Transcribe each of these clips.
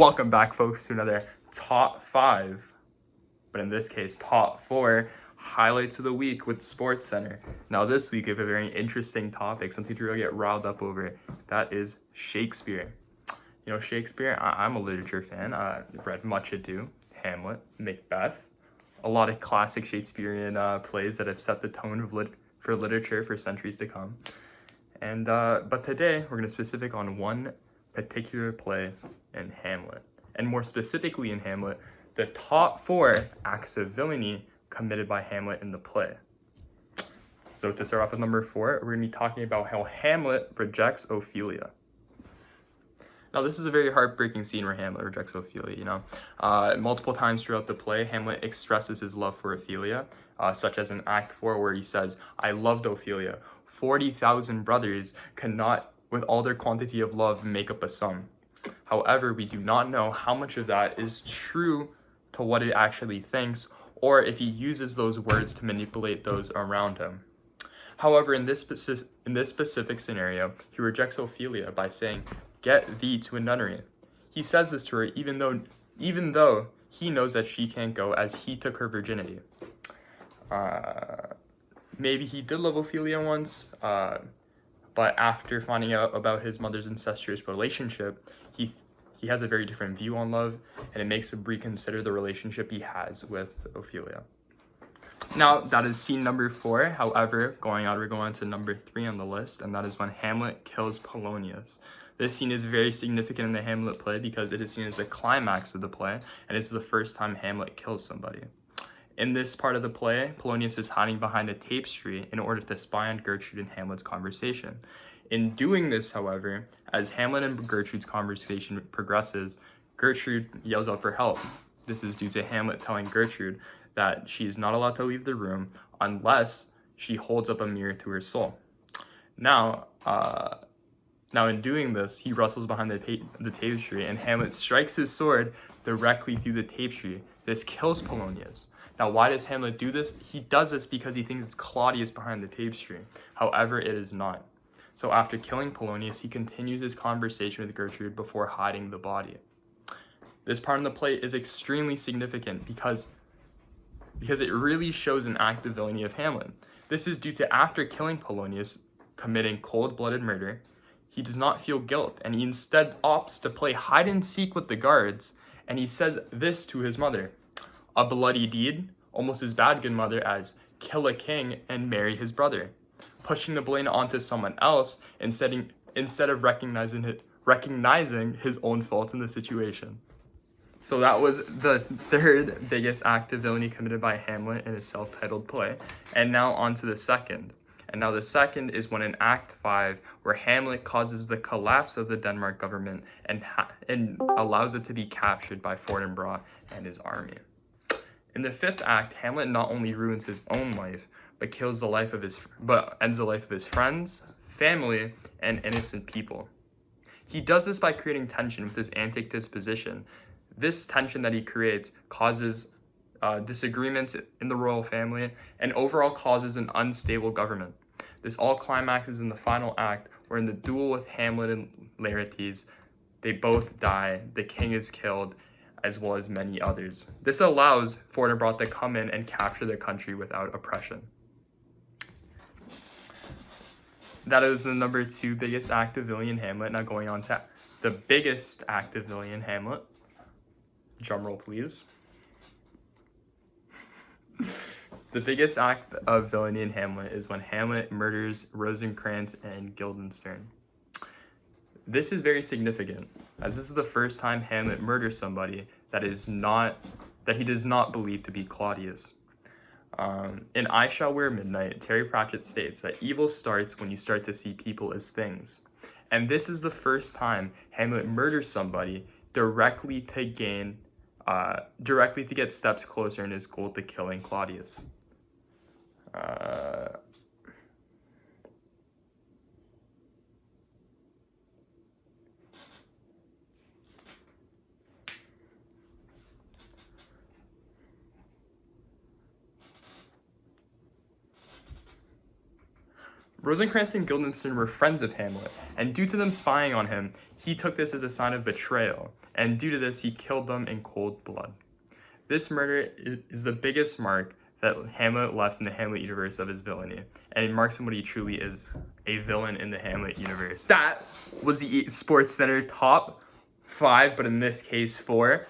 Welcome back, folks, to another top 5, but in this case, top 4 highlights of the week with Sports Center. Now, this week we have a very interesting topic, something to really get riled up over. That is Shakespeare. You know, Shakespeare, I'm a literature fan. I've read Much Ado, Hamlet, Macbeth, a lot of classic Shakespearean plays that have set the tone of for literature for centuries to come. And but today we're going to specific on one particular play in Hamlet, and more specifically in Hamlet, the top 4 acts of villainy committed by Hamlet in the play. So to start off with number 4, we're going to be talking about how Hamlet rejects Ophelia. Now, this is a very heartbreaking scene where Hamlet rejects Ophelia, you know. Multiple times throughout the play, Hamlet expresses his love for Ophelia, such as in Act 4 where he says, "I loved Ophelia. 40,000 brothers cannot, with all their quantity of love, make up a sum." However, we do not know how much of that is true to what it actually thinks, or if he uses those words to manipulate those around him. However, in this specific scenario, he rejects Ophelia by saying, "Get thee to a nunnery." He says this to her even though he knows that she can't go, as he took her virginity. Maybe he did love Ophelia once, but after finding out about his mother's incestuous relationship, he has a very different view on love, and it makes him reconsider the relationship he has with Ophelia. Now, that is scene number 4. However, we're going on to number 3 on the list, and that is when Hamlet kills Polonius. This scene is very significant in the Hamlet play because it is seen as the climax of the play, and it's the first time Hamlet kills somebody. In this part of the play, Polonius is hiding behind a tapestry in order to spy on Gertrude and Hamlet's conversation. In doing this, however, as Hamlet and Gertrude's conversation progresses, Gertrude yells out for help. This is due to Hamlet telling Gertrude that she is not allowed to leave the room unless she holds up a mirror to her soul. Now in doing this, he wrestles behind the tapestry, and Hamlet strikes his sword directly through the tapestry. This kills Polonius. Now, why does Hamlet do this? He does this because he thinks it's Claudius behind the tapestry. However, it is not. So after killing Polonius, he continues his conversation with Gertrude before hiding the body. This part of the play is extremely significant because it really shows an act of villainy of Hamlet. This is due to, after killing Polonius, committing cold-blooded murder, he does not feel guilt, and he instead opts to play hide-and-seek with the guards, and he says this to his mother: "A bloody deed, almost as bad, good mother, as kill a king and marry his brother," pushing the blame onto someone else instead of recognizing his own fault in the situation. So that was the 3rd biggest act of villainy committed by Hamlet in his self-titled play. And now on to the 2nd. And now the 2nd is when in Act 5, where Hamlet causes the collapse of the Denmark government and allows it to be captured by Fortinbras and his army. In the 5th act, Hamlet not only ruins his own life, but ends the life of his friends, family, and innocent people. He does this by creating tension with his antic disposition. This tension that he creates causes disagreements in the royal family and overall causes an unstable government. This all climaxes in the final act, where in the duel with Hamlet and Laertes, they both die, the king is killed, as well as many others. This allows Fortinbras to come in and capture the country without oppression. That is the number 2 biggest act of villainy in Hamlet. Now going on to the biggest act of villainy in Hamlet. Drumroll, please. The biggest act of villainy in Hamlet is when Hamlet murders Rosencrantz and Guildenstern. This is very significant, as this is the first time Hamlet murders somebody that he does not believe to be Claudius. In I Shall Wear Midnight, Terry Pratchett states that evil starts when you start to see people as things. And this is the first time Hamlet murders somebody directly to get steps closer in his goal to killing Claudius. Rosencrantz and Guildenstern were friends of Hamlet, and due to them spying on him, he took this as a sign of betrayal, and due to this, he killed them in cold blood. This murder is the biggest mark that Hamlet left in the Hamlet universe of his villainy, and it marks him what he truly is, a villain in the Hamlet universe. That was the Sports Center top 5, but in this case 4.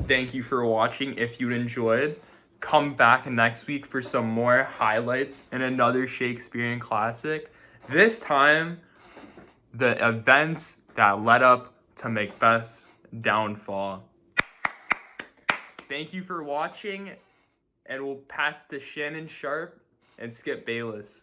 Thank you for watching. If you enjoyed, come back next week for some more highlights and another Shakespearean classic. This time, the events that led up to Macbeth's downfall. Thank you for watching, and we'll pass to Shannon Sharp and Skip Bayless.